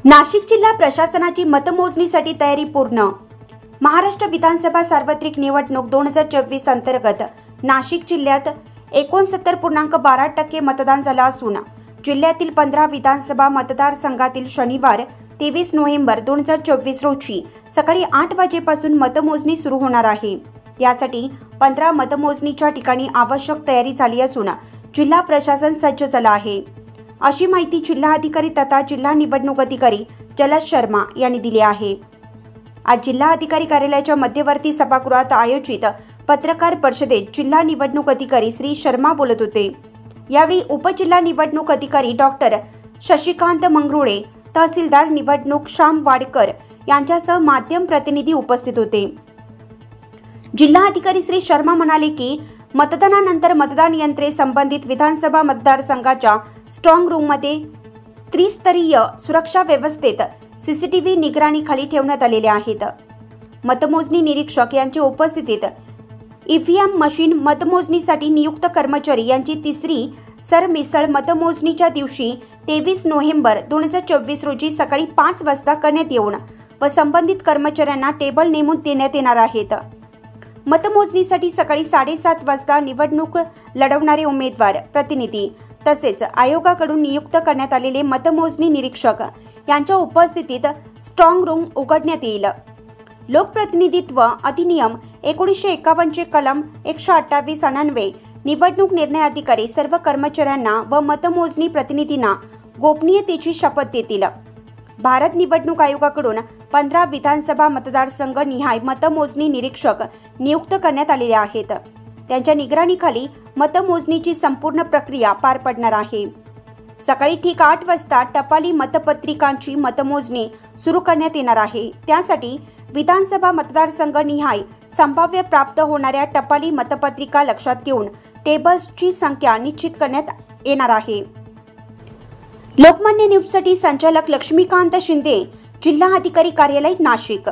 नाशिक जिल्हा प्रशासनाची मतमोजणीसाठी तयारी पूर्ण। महाराष्ट्र विधानसभा सार्वत्रिक निवडणूक 2024 अंतर्गत नाशिक जिल्ह्यात 69.12% मतदान झालं असून जिल्ह्यातील 15 विधानसभा मतदारसंघातील शनिवार 23 नोव्हेंबर 2024 रोजी सकाळी 8 वाजेपासून मतमोजणी सुरू होणार आहे। यासाठी 15 मतमोजणीच्या ठिकाणी आवश्यक तयारी झाली असून जिल्हा प्रशासन सज्ज झालं आहे, अशी माहिती जिल्हाधिकारी तथा जिल्हा निवडणूक अधिकारी जलज शर्मा यांनी दिली आहे। आज जिल्हाधिकारी कार्यालयाच्या मध्यवर्ती सभागृहात आयोजित पत्रकार परिषदेत जिल्हा निवडणूक अधिकारी श्री शर्मा बोलत होते। यावेळी उपजिल्हा निवडणूक अधिकारी डॉक्टर शशिकांत मंगरुळे, तहसीलदार निवडणूक श्याम वाडकर यांच्यासह माध्यम प्रतिनिधी उपस्थित होते। जिल्हाधिकारी श्री शर्मा म्हणाले की मतदानानंतर मतदान यंत्रे संबंधित विधानसभा मतदारसंघाच्या स्ट्रॉंग रूममध्ये त्रिस्तरीय सुरक्षा व्यवस्थेत सीसीटीव्ही निगराणीखाली ठेवण्यात आलेले आहेत। मतमोजणी निरीक्षक यांच्या उपस्थितीत ईव्हीएम मशीन मतमोजणीसाठी नियुक्त कर्मचारी यांची तिसरी सरमिसळ मतमोजणीच्या दिवशी 23 नोव्हेंबर 2024 रोजी सकाळी 5 वाजता करण्यात येऊन व संबंधित कर्मचाऱ्यांना टेबल नेमून देण्यात येणार आहेत। मतमोजणीसाठी सकाळी 7:30 वाजता निवडणूक लढवणारे उमेदवार, प्रतिनिधी तसेच आयोगाकडून नियुक्त करण्यात आलेले मतमोजणी निरीक्षक यांच्या उपस्थितीत स्ट्रॉंग रूम उघडण्यात येईल। लोकप्रतिनिधित्व अधिनियम 1951 चे कलम 128 अन्वये निवडणूक निर्णय अधिकारी सर्व कर्मचाऱ्यांना व मतमोजणी प्रतिनिधींना गोपनीयतेची शपथ देतील। भारत निवडणूक आयोगाकडून 15 विधानसभा मतदारसंघ निहाय मतमोजणी निरीक्षक नियुक्त करण्यात आलेले आहेत। त्यांच्या निगराणीखाली मतमोजणीची संपूर्ण प्रक्रिया पार पडणार आहे। सकाळी ठीक 8 वाजता टपाली मतपत्रिकांची मतमोजणी सुरू करण्यात येणार आहे। त्यासाठी विधानसभा मतदारसंघ निहाय संभाव्य प्राप्त होणाऱ्या टपाली मतपत्रिका लक्षात घेऊन टेबल्सची संख्या निश्चित करण्यात येणार आहे। लोकमान्य न्यूजसाठी संचालक लक्ष्मीकांत शिंदे, जिल्हा अधिकारी कार्यालय नाशिक।